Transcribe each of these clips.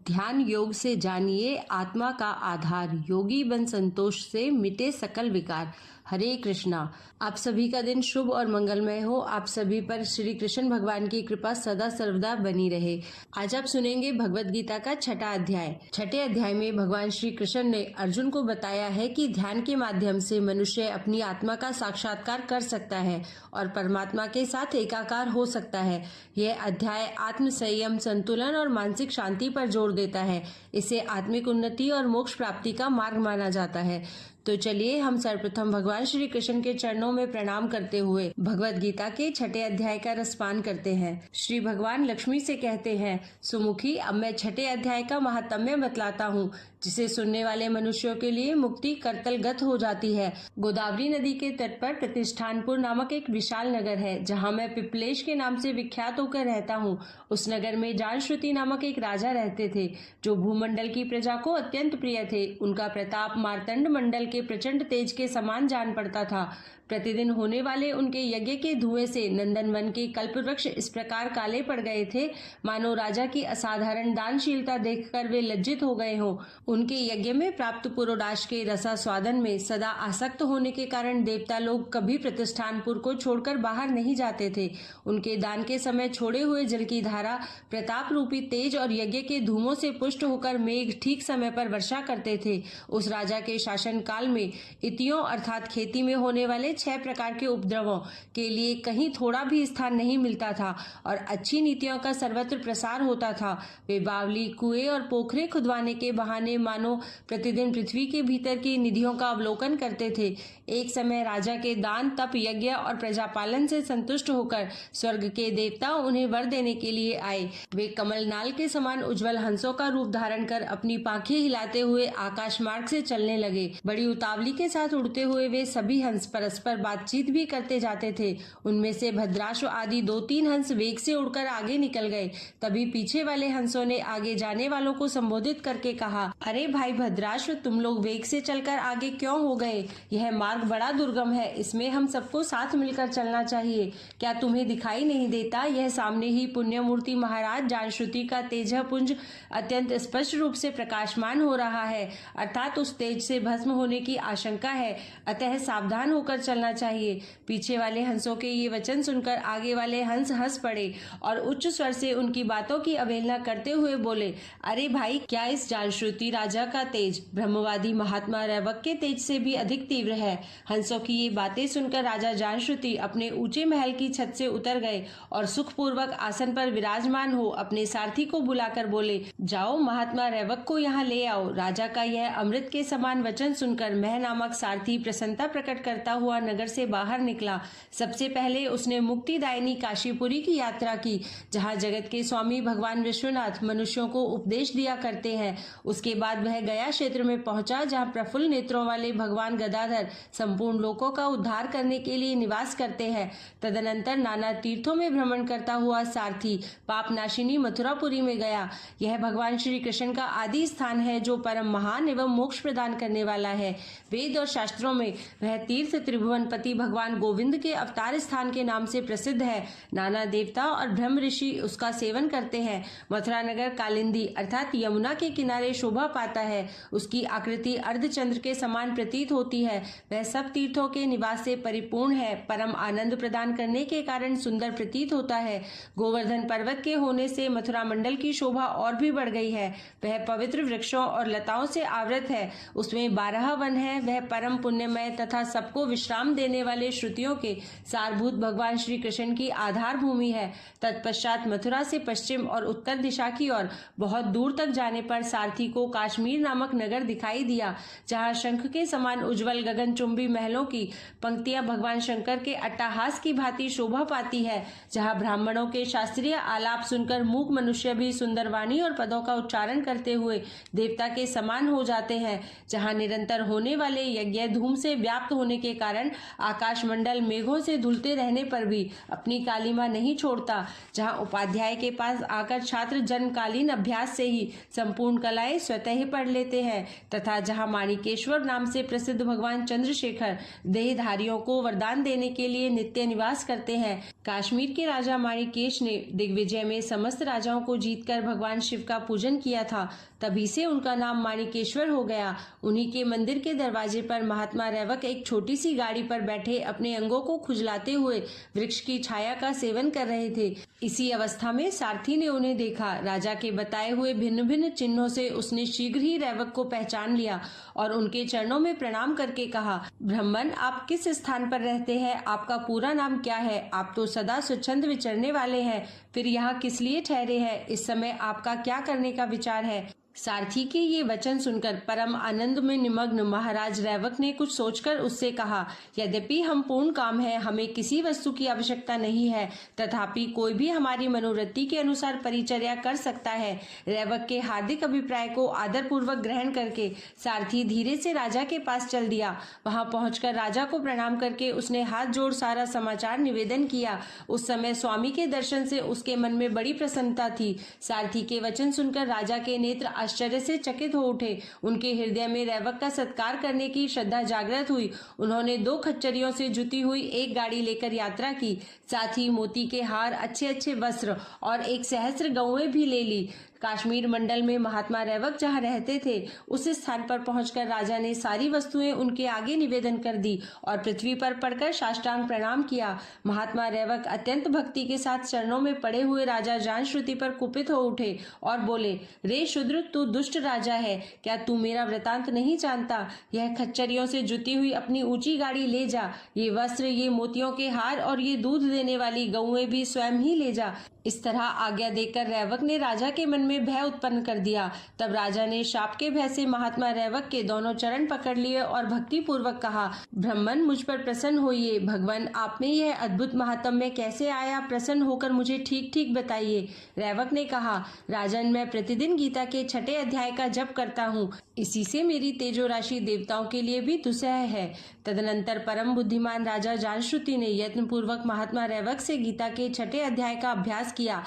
ध्यान योग से जानिए आत्मा का आधार, योगी बन संतोष से मिटे सकल विकार। हरे कृष्णा। आप सभी का दिन शुभ और मंगलमय हो। आप सभी पर श्री कृष्ण भगवान की कृपा सदा सर्वदा बनी रहे। आज आप सुनेंगे भगवत गीता का छठा अध्याय। छठे अध्याय में भगवान श्री कृष्ण ने अर्जुन को बताया है कि ध्यान के माध्यम से मनुष्य अपनी आत्मा का साक्षात्कार कर सकता है और परमात्मा के साथ एकाकार हो सकता है। यह अध्याय आत्म संयम, संतुलन और मानसिक शांति पर जोर देता है। इसे आत्मिक उन्नति और मोक्ष प्राप्ति का मार्ग माना जाता है। तो चलिए हम सर्वप्रथम भगवान श्री कृष्ण के चरणों में प्रणाम करते हुए भगवत गीता के छठे अध्याय का रसपान करते हैं। श्री भगवान लक्ष्मी से कहते हैं, सुमुखी, अब मैं छठे अध्याय का महात्म्य बतलाता हूँ, जिसे सुनने वाले मनुष्यों के लिए मुक्ति करतलगत हो जाती है। गोदावरी नदी के तट पर प्रतिष्ठानपुर नामक एक विशाल नगर है, जहाँ मैं पिपलेश के नाम से विख्यात होकर रहता हूँ। उस नगर में जानश्रुति नामक एक राजा रहते थे, जो भूमंडल की प्रजा को अत्यंत प्रिय थे। उनका प्रताप मार्तंड मंडल के प्रचंड तेज के समान जान पड़ता था। प्रतिदिन होने वाले उनके यज्ञ के धुएं से नंदन वन के कल्प वृक्ष इस प्रकार काले पड़ गए थे, मानो राजा की असाधारण दानशीलता देखकर वे लज्जित हो गए हों। उनके यज्ञ में प्राप्त पुरोडाश के रसास्वादन में सदा आसक्त होने के कारण देवता लोग कभी प्रतिष्ठानपुर को छोड़कर बाहर नहीं जाते थे। उनके दान के समय छोड़े हुए जल की धारा प्रताप रूपी तेज और यज्ञ के धूमों से पुष्ट होकर मेघ ठीक समय पर वर्षा करते थे। उस राजा के शासन काल में इतियों अर्थात खेती में होने वाले 6 प्रकार के उपद्रवों के लिए कहीं थोड़ा भी स्थान नहीं मिलता था और अच्छी नीतियों का सर्वत्र प्रसार होता था। वे बावली, कुएं और पोखरे खुदवाने के बहाने मानो प्रतिदिन पृथ्वी के भीतर की निधियों का अवलोकन करते थे। एक समय राजा के दान, तप, यज्ञ और प्रजापालन से संतुष्ट होकर स्वर्ग के देवता उन्हें वर देने के लिए आए। वे कमलनाल के समान उज्जवल हंसों का रूप धारण कर अपनी पांखें हिलाते हुए आकाश मार्ग से चलने लगे। बड़ी उतावली के साथ उड़ते हुए वे सभी हंस परस्पर बातचीत भी करते जाते थे। उनमें से भद्राश्व आदि 2-3 हंस वेग से उड़कर आगे निकल गए। तभी पीछे वाले हंसों ने आगे जाने वालों को संबोधित करके कहा, अरे भाई भद्राश्व, तुम लोग वेग से चलकर आगे क्यों हो गए? यह मार्ग बड़ा दुर्गम है, इसमें हम सबको साथ मिलकर चलना चाहिए। क्या तुम्हें दिखाई नहीं देता? यह सामने ही पुण्य मूर्ति महाराज जानश्रुति का तेजः पुंज अत्यंत स्पष्ट रूप से प्रकाशमान हो रहा है, अर्थात उस तेज से भस्म होने की आशंका है, अतः सावधान होकर चलना चाहिए। पीछे वाले हंसों के ये वचन सुनकर आगे वाले हंस हंस पड़े और उच्च स्वर से उनकी बातों की अवहेलना करते हुए बोले, अरे भाई, क्या इस जानश्रुति राजा का तेज ब्रह्मवादी महात्मा रैवक के तेज से भी अधिक तीव्र है? हंसों की ये बातें सुनकर राजा जानश्रुति अपने ऊंचे महल की छत से उतर गए और सुखपूर्वक आसन पर विराजमान हो अपने सारथी को बुलाकर बोले, जाओ महात्मा रैवक को यहाँ ले आओ। राजा का यह अमृत के समान वचन सुनकर मह नामक सारथी प्रसन्नता प्रकट करता हुआ नगर से बाहर निकला। सबसे पहले उसने मुक्तिदायिनी काशीपुरी की यात्रा की, जहाँ जगत के स्वामी भगवान विश्वनाथ मनुष्यों को उपदेश दिया करते हैं। उसके बाद वह गया क्षेत्र में पहुंचा, जहाँ प्रफुल्ल नेत्रों वाले भगवान गदाधर संपूर्ण लोकों का उद्धार करने के लिए निवास करते हैं। तदनंतर नाना तीर्थों में भ्रमण करता हुआ सारथी पापनाशिनी मथुरापुरी में गया। यह भगवान श्री कृष्ण का आदि स्थान है, जो परम महान एवं मोक्ष प्रदान करने वाला है। वेद और शास्त्रों में वह तीर्थ त्रिभुवनपति भगवान गोविंद के अवतार स्थान के नाम से प्रसिद्ध है। नाना देवता और ब्रह्म ऋषि उसका सेवन करते हैं। मथुरा नगर कालिंदी अर्थात यमुना के किनारे शोभा पाता है। उसकी आकृति अर्धचंद्र के समान प्रतीत होती है। वह सब तीर्थों के निवास से परिपूर्ण है, परम आनंद प्रदान करने के कारण सुंदर प्रतीत होता है। गोवर्धन पर्वत के होने से मथुरा मंडल की शोभा और भी बढ़ गई है। वह पवित्र वृक्षों और लताओं से आवृत है। उसमें 12 वन है। वह परम पुण्यमय तथा सबको विश्राम देने वाले श्रुतियों के सारभूत भगवान श्री कृष्ण की आधार भूमि है। तत्पश्चात मथुरा से पश्चिम और उत्तर दिशा की ओर बहुत दूर तक जाने पर सारथी को काश्मीर नामक नगर दिखाई दिया, जहाँ शंख के समान उज्जवल गगनचुंबी महलों की पंक्तियां भगवान शंकर के अट्टहास की भांति शोभा पाती है, जहाँ ब्राह्मणों के शास्त्रीय आलाप सुनकर मूक मनुष्य भी सुंदर वाणी और पदों का उच्चारण करते हुए देवता के समान हो जाते हैं, जहाँ निरंतर होने वाले यज्ञ धूम से व्याप्त होने के कारण आकाशमंडल मेघों से धुलते रहने पर भी अपनी कालिमा नहीं छोड़ता। जहाँ उपाध्याय के पास आकर छात्र जन्मकालीन अभ्यास से ही संपूर्ण कलाएं स्वतः ही पढ़ लेते हैं, तथा जहाँ माणिकेश्वर नाम से प्रसिद्ध भगवान चंद्रशेखर देहधारियों को वरदान देने के लिए नित्य निवास करते हैं। कश्मीर के राजा माणिकेश ने दिग्विजय में समस्त राजाओं को जीतकर भगवान शिव का पूजन किया था, तभी से उनका नाम माणिकेश्वर हो गया। उन्हीं के मंदिर के दरवाजे पर महात्मा रैवक एक छोटी सी गाड़ी पर बैठे अपने अंगों को खुजलाते हुए वृक्ष की छाया का सेवन कर रहे थे। इसी अवस्था में सारथी ने उन्हें देखा। राजा के बताए हुए भिन्न भिन्न चिन्हों से उसने शीघ्र ही रैवक को पहचान लिया और उनके चरणों में प्रणाम करके कहा, ब्राह्मण, आप किस स्थान पर रहते हैं? आपका पूरा नाम क्या है? आप तो सदा स्वच्छंद विचरने वाले हैं, फिर यहाँ किस लिए ठहरे हैं? इस समय आपका क्या करने का विचार है? सारथी के ये वचन सुनकर परम आनंद में निमग्न महाराज रैवक ने कुछ सोचकर उससे कहा, यद्यपि हम पूर्ण काम है, हमें किसी वस्तु की आवश्यकता नहीं है, तथापि कोई भी हमारी मनोवृत्ति के अनुसार परिचर्या कर सकता है। रैवक के हार्दिक अभिप्राय को आदर पूर्वक ग्रहण करके सारथी धीरे से राजा के पास चल दिया। वहां पहुंचकर राजा को प्रणाम करके उसने हाथ जोड़ सारा समाचार निवेदन किया। उस समय स्वामी के दर्शन से उसके मन में बड़ी प्रसन्नता थी। सारथी के वचन सुनकर राजा के नेत्र आश्चर्य से चकित हो उठे। उनके हृदय में रैवक का सत्कार करने की श्रद्धा जागृत हुई। उन्होंने 2 खच्चरियों से जुती हुई एक गाड़ी लेकर यात्रा की, साथ ही मोती के हार, अच्छे अच्छे वस्त्र और 1 सहस्त्र गौएं भी ले ली। कश्मीर मंडल में महात्मा रैवक जहाँ रहते थे, उस स्थान पर पहुंचकर राजा ने सारी वस्तुएं उनके आगे निवेदन कर दी और पृथ्वी पर पड़कर साष्टांग प्रणाम किया। महात्मा रैवक अत्यंत भक्ति के साथ चरणों में पड़े हुए राजा जानश्रुति पर कुपित हो उठे और बोले, रे शूद्र, तू दुष्ट राजा है, क्या तू मेरा वृतांत नहीं जानता? यह खच्चरियों से जुती हुई अपनी ऊंची गाड़ी ले जा, ये वस्त्र, ये मोतियों के हार और ये दूध देने वाली गौएं भी स्वयं ही ले जा। इस तरह आज्ञा देकर रैवक ने राजा के मन में भय उत्पन्न कर दिया। तब राजा ने शाप के भय से महात्मा रैवक के दोनों चरण पकड़ लिए और भक्ति पूर्वक कहा, ब्राह्मण, मुझ पर प्रसन्न होइए। भगवान, आप में यह अद्भुत महात्म्य कैसे आया? प्रसन्न होकर मुझे ठीक ठीक बताइए। रैवक ने कहा, राजन, मैं प्रतिदिन गीता के 6ठे अध्याय का जप करता हूँ, इसी से मेरी तेजो राशि देवताओं के लिए भी दुस्सह है। तदनंतर परम बुद्धिमान राजा जानश्रुति ने यत्न पूर्वक महात्मा रैवक से गीता के 6ठे अध्याय का अभ्यास किया,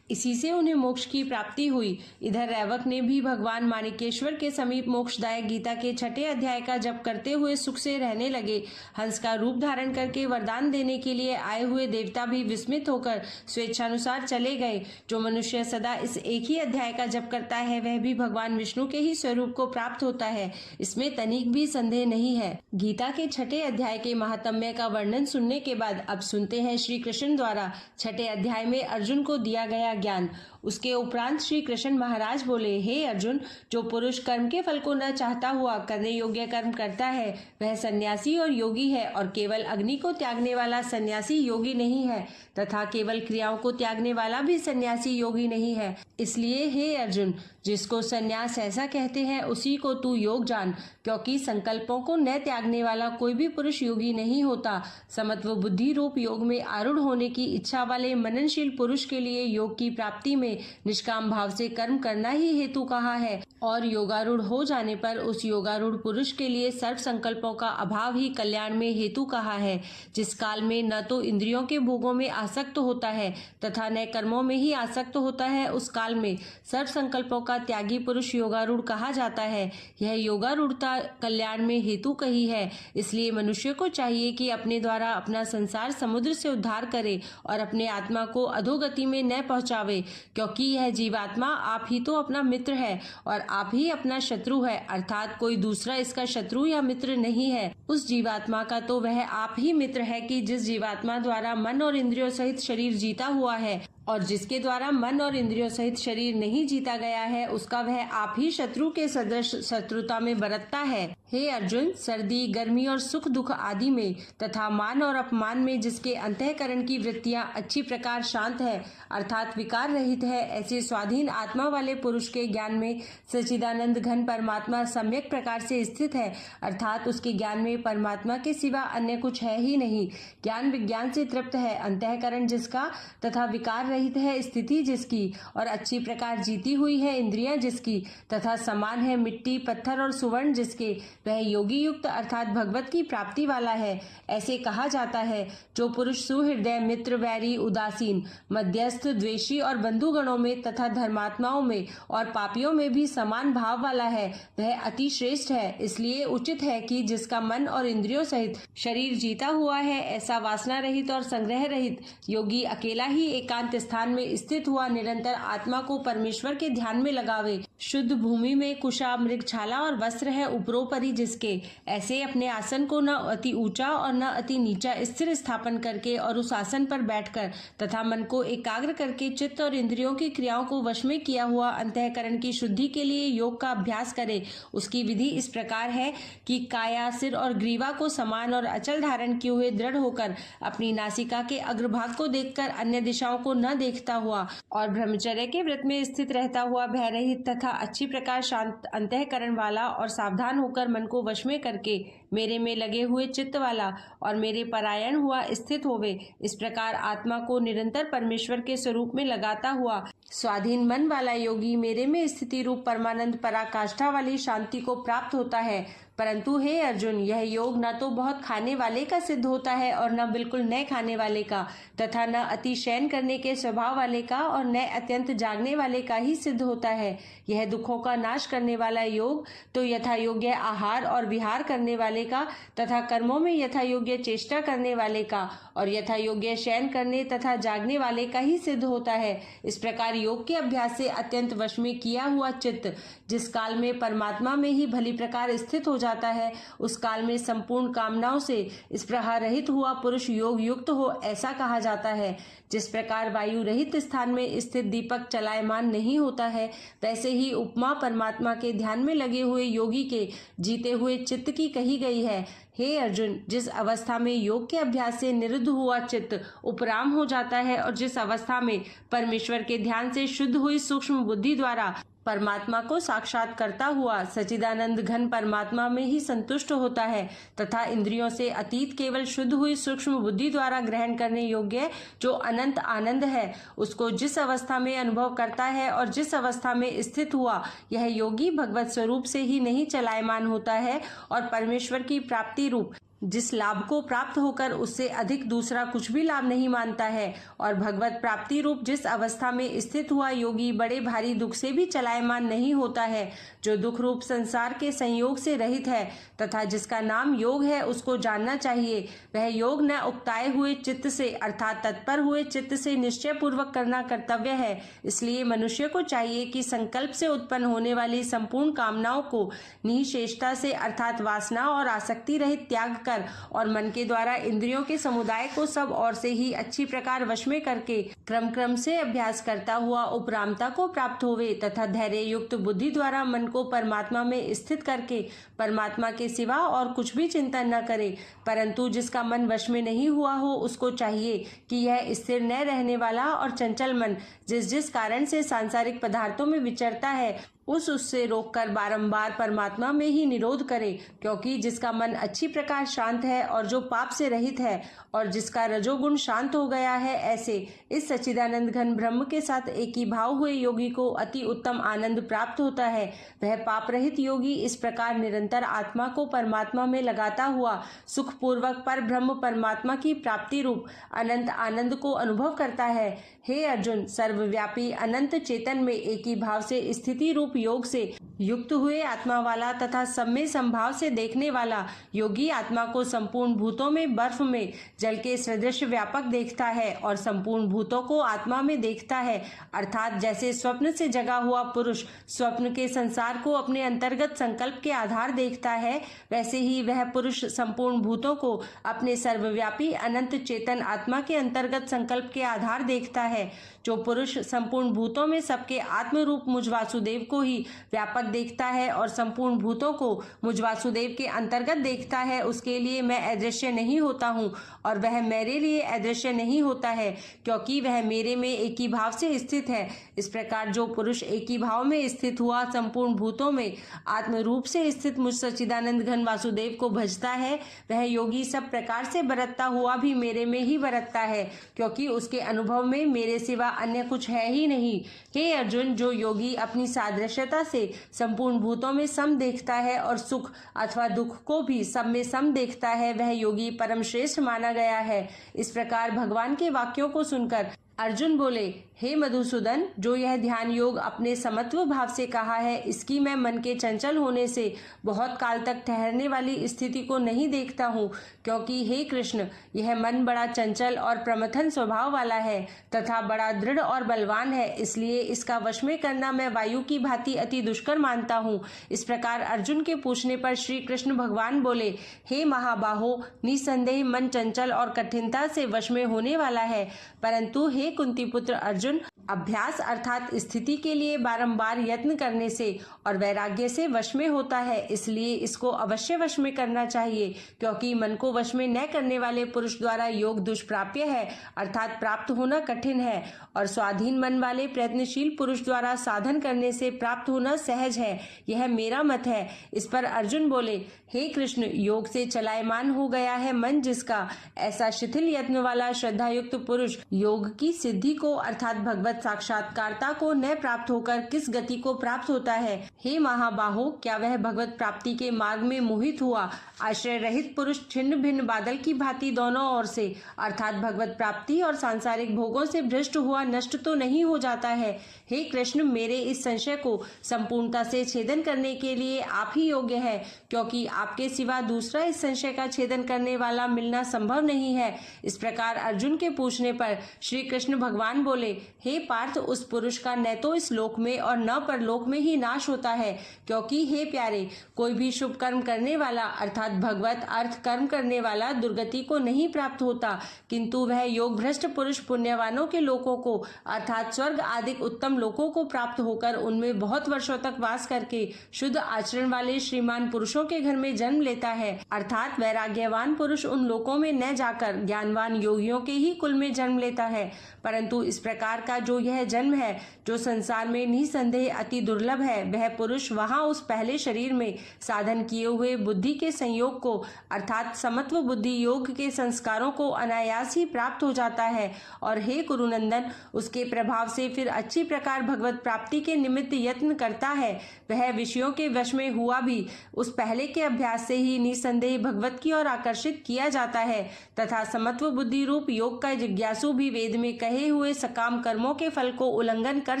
इसी से उन्हें मोक्ष की प्राप्ति हुई। इधर रैवक ने भी भगवान माणिकेश्वर के समीप मोक्षदायक गीता के 6ठे अध्याय का जप करते हुए सुख से रहने लगे। हंस का रूप धारण करके वरदान देने के लिए आए हुए देवता भी विस्मित होकर स्वेच्छानुसार चले गए। जो मनुष्य सदा इस एक ही अध्याय का जप करता है, वह भी भगवान विष्णु के ही स्वरूप को प्राप्त होता है, इसमें तनिक भी संदेह नहीं है। गीता के 6ठे अध्याय के महात्म्य का वर्णन सुनने के बाद अब सुनते हैं श्री कृष्ण द्वारा 6ठे अध्याय में अर्जुन को दिया गया ज्ञान। उसके उपरांत श्री कृष्ण महाराज बोले, हे अर्जुन, जो पुरुष कर्म के फल को न चाहता हुआ करने योग्य कर्म करता है, वह सन्यासी और योगी है, और केवल अग्नि को त्यागने वाला सन्यासी योगी नहीं है, तथा केवल क्रियाओं को त्यागने वाला भी सन्यासी योगी नहीं है। इसलिए हे अर्जुन, जिसको सन्यास ऐसा कहते हैं, उसी को तू योग जान, क्योंकि संकल्पों को न त्यागने वाला कोई भी पुरुष योगी नहीं होता। समत्व बुद्धि रूप योग में आरूढ़ होने की इच्छा वाले मननशील पुरुष के लिए योग की प्राप्ति में निष्काम भाव से कर्म करना ही हेतु कहा है, और योगारूढ़ हो जाने पर उस योगारूढ़ पुरुष के लिए सर्व संकल्पों का अभाव ही कल्याण में हेतु कहा है। जिस काल में न तो इंद्रियों के भोगों में आसक्त होता है तथा न कर्मों में ही आसक्त होता है, उस काल में सर्व संकल्पों का त्यागी पुरुष योगारूढ़ कहा जाता है। यह योगारूढ़ता कल्याण में हेतु कही है। इसलिए मनुष्य को चाहिए कि अपने द्वारा अपना संसार समुद्र से उद्धार करे और अपने आत्मा को अधोगति में न पहुंचावे, क्योंकि यह जीवात्मा आप ही तो अपना मित्र है और आप ही अपना शत्रु है, अर्थात कोई दूसरा इसका शत्रु या मित्र नहीं है। उस जीवात्मा का तो वह आप ही मित्र है कि जिस जीवात्मा द्वारा मन और इंद्रियों सहित शरीर जीता हुआ है, और जिसके द्वारा मन और इंद्रियों सहित शरीर नहीं जीता गया है, उसका वह आप ही शत्रु के सदृश शत्रुता में बरतता है। हे अर्जुन, सर्दी, गर्मी और सुख दुख आदि में तथा मान और अपमान में जिसके अंतःकरण की वृत्तियां अच्छी प्रकार शांत है, अर्थात विकार रहित है, ऐसे स्वाधीन आत्मा वाले पुरुष के ज्ञान में सच्चिदानंद घन परमात्मा सम्यक प्रकार से स्थित है, अर्थात उसके ज्ञान में परमात्मा के सिवा अन्य कुछ है ही नहीं। ज्ञान विज्ञान से तृप्त है, अंतःकरण जिसका तथा विकार रहित है स्थिति जिसकी और अच्छी प्रकार जीती हुई है इंद्रियां जिसकी तथा समान है मिट्टी पत्थर और सुवर्ण जिसके, वह योगी युक्त अर्थात भगवत की प्राप्ति वाला है। ऐसे कहा जाता है जो पुरुष सुहृदय मित्र वैरी उदासीन मध्यस्थ द्वेषी और बंधुगणों में तथा धर्मात्माओं में और पापियों में भी समान भाव वाला है वह अति श्रेष्ठ है। इसलिए उचित है कि जिसका मन और इंद्रियों सहित शरीर जीता हुआ है ऐसा वासना रहित और संग्रह रहित योगी अकेला ही एकांत स्थान में स्थित हुआ निरंतर आत्मा को परमेश्वर के ध्यान में लगावे। शुद्ध भूमि में कुशा मृगछाला और वस्त्र है उपरोपरि जिसके, ऐसे अपने आसन को न अति ऊंचा और न अति नीचा स्थिर स्थापन करके और उस आसन पर बैठकर तथा मन को एकाग्र करके चित्त और इंद्रियों की क्रियाओं को वश में किया हुआ अंतःकरण की शुद्धि के लिए योग का अभ्यास करे। उसकी विधि इस प्रकार है कि काया सिर और ग्रीवा को समान और अचल धारण किए हुए दृढ़ होकर अपनी नासिका के अग्रभाग को देखकर अन्य दिशाओं को न देखता हुआ और ब्रह्मचर्य के व्रत में स्थित रहता हुआ भय रहित तथा अच्छी प्रकार शांत अंतःकरण वाला और सावधान होकर मन को वश में करके मेरे में लगे हुए चित्त वाला और मेरे परायण हुआ स्थित होवे। इस प्रकार आत्मा को निरंतर परमेश्वर के स्वरूप में लगाता हुआ स्वाधीन मन वाला योगी मेरे में स्थिति रूप परमानंद पराकाष्ठा वाली शांति को प्राप्त होता है। परंतु हे अर्जुन, यह योग न तो बहुत खाने वाले का सिद्ध होता है और न बिल्कुल न खाने वाले का तथा न अति शयन करने के स्वभाव वाले का और न अत्यंत जागने वाले का ही सिद्ध होता है। यह दुखों का नाश करने वाला योग तो यथा योग्य आहार और विहार करने वाले का तथा कर्मों में यथा योग्य चेष्टा करने वाले का और यथा योग्य शयन करने तथा जागने वाले का ही सिद्ध होता है। इस प्रकार योग के अभ्यास से अत्यंत वश में किया हुआ चित्त जिस काल में परमात्मा में ही भली प्रकार स्थित हो जाता है उस काल में संपूर्ण कामनाओं से स्पृहा रहित हुआ पुरुष योग युक्त हो ऐसा कहा जाता है। जिस प्रकार वायु रहित स्थान में स्थित दीपक चलायमान नहीं होता है वैसे ही उपमा परमात्मा के ध्यान में लगे हुए योगी के जीते हुए चित्त की कही गई है। हे अर्जुन, जिस अवस्था में योग के अभ्यास से निरुद्ध हुआ चित्त उपराम हो जाता है और जिस अवस्था में परमेश्वर के ध्यान से शुद्ध हुई सूक्ष्म बुद्धि द्वारा परमात्मा को साक्षात करता हुआ सच्चिदानंद घन परमात्मा में ही संतुष्ट होता है तथा इंद्रियों से अतीत केवल शुद्ध हुई सूक्ष्म बुद्धि द्वारा ग्रहण करने योग्य जो अनंत आनंद है उसको जिस अवस्था में अनुभव करता है और जिस अवस्था में स्थित हुआ यह योगी भगवत स्वरूप से ही नहीं चलायमान होता है और परमेश्वर की प्राप्ति रूप जिस लाभ को प्राप्त होकर उससे अधिक दूसरा कुछ भी लाभ नहीं मानता है और भगवत प्राप्ति रूप जिस अवस्था में स्थित हुआ योगी बड़े भारी दुख से भी चलायमान नहीं होता है, जो दुख रूप संसार के संयोग से रहित है तथा जिसका नाम योग है उसको जानना चाहिए। वह योग न उकताए हुए चित्त से अर्थात तत्पर हुए चित्त से निश्चय पूर्वक करना कर्तव्य है। इसलिए मनुष्य को चाहिए कि संकल्प से उत्पन्न होने वाली संपूर्ण कामनाओं को निःशेषता से अर्थात वासना और आसक्ति रहित त्याग कर और मन के द्वारा इंद्रियों के समुदाय को सब ओर से ही अच्छी प्रकार वश में करके क्रम से अभ्यास करता हुआ उपरामता को प्राप्त होवे तथा धैर्य युक्त बुद्धि द्वारा मन को परमात्मा में स्थित करके परमात्मा के सिवा और कुछ भी चिंतन न करे। परंतु जिसका मन वश में नहीं हुआ हो उसको चाहिए कि यह स्थिर न रहने वाला और चंचल मन जिस कारण से सांसारिक पदार्थों में विचरता है उससे रोककर बारंबार परमात्मा में ही निरोध करे, क्योंकि जिसका मन अच्छी प्रकार शांत है और जो पाप से रहित है और जिसका रजोगुण शांत हो गया है ऐसे इस सच्चिदानंद घन ब्रह्म के साथ एक ही भाव हुए योगी को अति उत्तम आनंद प्राप्त होता है। वह पाप रहित योगी इस प्रकार निरंतर आत्मा को परमात्मा में लगाता हुआ सुख पूर्वक पर ब्रह्म परमात्मा की प्राप्ति रूप अनंत आनंद को अनुभव करता है। हे अर्जुन, सर्वव्यापी अनंत चेतन में एक ही भाव से स्थिति रूप योग से युक्त हुए आत्मा वाला तथा सब में संभाव से देखने वाला योगी आत्मा को संपूर्ण भूतों में बर्फ में जल के सदृश व्यापक देखता है और संपूर्ण भूतों को आत्मा में देखता है। अर्थात जैसे स्वप्न से जगा हुआ पुरुष स्वप्न के संसार को अपने अंतर्गत संकल्प के आधार देखता है, वैसे ही वह पुरुष संपूर्ण भूतों को अपने सर्वव्यापी अनंत चेतन आत्मा के अंतर्गत संकल्प के आधार देखता है। जो पुरुष संपूर्ण भूतों में सबके आत्म रूप मुझ वासुदेव को ही व्यापक देखता है और संपूर्ण भूतों को मुझ वासुदेव के अंतर्गत देखता है, उसके लिए मैं अदृश्य नहीं होता हूँ और वह मेरे लिए अदृश्य नहीं होता है, क्योंकि वह मेरे में एक ही भाव से स्थित है। इस प्रकार जो पुरुष एक ही भाव में स्थित हुआ संपूर्ण भूतों में आत्म रूप से स्थित मुझ सच्चिदानंद घन वासुदेव को भजता है, वह योगी सब प्रकार से बरतता हुआ भी मेरे में ही बरतता है, क्योंकि उसके अनुभव में मेरे सिवा अन्य कुछ है ही नहीं। हे अर्जुन, जो योगी अपनी सादृश्यता से संपूर्ण भूतों में सम देखता है और सुख अथवा दुख को भी सब में सम देखता है, वह योगी परम श्रेष्ठ माना गया है। इस प्रकार भगवान के वाक्यों को सुनकर अर्जुन बोले, हे मधुसूदन, जो यह ध्यान योग अपने समत्व भाव से कहा है, इसकी मैं मन के चंचल होने से बहुत काल तक ठहरने वाली स्थिति को नहीं देखता हूँ, क्योंकि हे कृष्ण, यह मन बड़ा चंचल और प्रमथन स्वभाव वाला है तथा बड़ा दृढ़ और बलवान है, इसलिए इसका वश में करना मैं वायु की भांति अति दुष्कर मानता हूँ। इस प्रकार अर्जुन के पूछने पर श्री कृष्ण भगवान बोले, हे महाबाहो, निसंदेह मन चंचल और कठिनता से वश में होने वाला है, परंतु हे कुंती पुत्र अर्जुन, अभ्यास अर्थात स्थिति के लिए बारंबार यत्न करने से और वैराग्य से वश में होता है, इसलिए इसको अवश्य वश में करना चाहिए, क्योंकि मन को वश में न करने वाले पुरुष द्वारा योग दुष्प्राप्य है, अर्थात प्राप्त होना कठिन है, और स्वाधीन मन वाले प्रयत्नशील पुरुष द्वारा साधन करने से प्राप्त होना सहज है। यह मेरा मत है। इस पर अर्जुन बोले, हे कृष्ण, योग से चलायमान हो गया है मन जिसका, ऐसा शिथिल यत्न वाला श्रद्धायुक्त पुरुष योग की सिद्धि को अर्थात भगवत साक्षात्कारता को न प्राप्त होकर किस गति को प्राप्त होता है? हे महाबाहो, क्या वह भगवत प्राप्ति के मार्ग में मोहित हुआ आश्रय रहित पुरुष छिन्न भिन्न बादल की भांति दोनों ओर से अर्थात भगवत प्राप्ति और सांसारिक भोगों से भ्रष्ट हुआ नष्ट तो नहीं हो जाता है? हे कृष्ण, मेरे इस संशय को संपूर्णता से छेदन करने के लिए आप ही योग्य है, क्योंकि आपके सिवा दूसरा इस संशय का छेदन करने वाला मिलना संभव नहीं है। इस प्रकार अर्जुन के पूछने पर श्री कृष्ण भगवान बोले, हे पार्थ, उस पुरुष का न तो इस लोक में और न परलोक में ही नाश होता है, क्योंकि हे प्यारे, कोई भी शुभ कर्म करने वाला अर्थात भगवत अर्थ कर्म करने वाला दुर्गति को नहीं प्राप्त होता, किंतु वह योग भ्रष्ट पुरुष पुण्यवानों के लोकों को अर्थात स्वर्ग आदि उत्तम लोकों को प्राप्त होकर उनमें बहुत वर्षों तक वास करके शुद्ध आचरण वाले श्रीमान पुरुषों के घर में जन्म लेता है, अर्थात वैराग्यवान पुरुष उन लोकों में न जाकर ज्ञानवान योगियों के ही कुल में जन्म लेता है। परंतु इस प्रकार का जो यह जन्म है, जो संसार में निसंदेह अति दुर्लभ है, वह पुरुष वहां उस पहले शरीर में साधन किए हुए बुद्धि के संयोग को अर्थात समत्व बुद्धि योग के संस्कारों को अनायास ही प्राप्त हो जाता है, और हे कुरुनंदन, उसके प्रभाव से फिर अच्छी प्रकार भगवत प्राप्ति के निमित्त यत्न करता है। वह विषयों के वश में हुआ भी उस पहले के अभ्यास से ही निसंदेह भगवत की ओर आकर्षित किया जाता है, तथा समत्व बुद्धि रूप योग का जिज्ञासु भी वेद में कहे हुए सकाम कर्मों के फल को उल्लंघन कर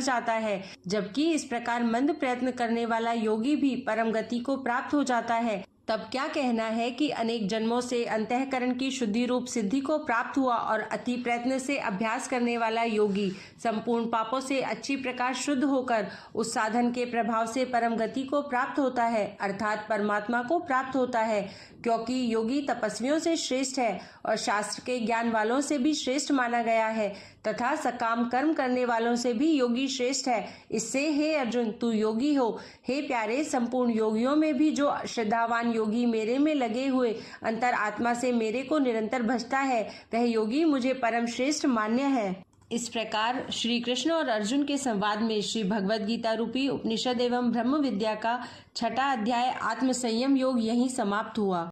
जाता है, जबकि इस प्रकार मंद प्रयत्न करने वाला योगी भी परम गति को प्राप्त हो जाता है। तब क्या कहना है कि अनेक जन्मों से अंतःकरण की शुद्धि रूप सिद्धि को प्राप्त हुआ और अति प्रयत्न से अभ्यास करने वाला योगी संपूर्ण पापों से अच्छी प्रकार शुद्ध होकर उस साधन के प्रभाव से परम गति को प्राप्त होता है, अर्थात परमात्मा को प्राप्त होता है, क्योंकि योगी तपस्वियों से श्रेष्ठ है और शास्त्र के ज्ञान वालों से भी श्रेष्ठ माना गया है, तथा सकाम कर्म करने वालों से भी योगी श्रेष्ठ है। इससे हे अर्जुन, तू योगी हो। हे प्यारे, संपूर्ण योगियों में भी जो श्रद्धावान योगी मेरे में लगे हुए अंतर आत्मा से मेरे को निरंतर भजता है, वह योगी मुझे परम श्रेष्ठ मान्य है। इस प्रकार श्री कृष्ण और अर्जुन के संवाद में श्री भगवद गीता रूपी उपनिषद एवं ब्रह्म विद्या का 6वां अध्याय आत्म संयम योग यहीं समाप्त हुआ।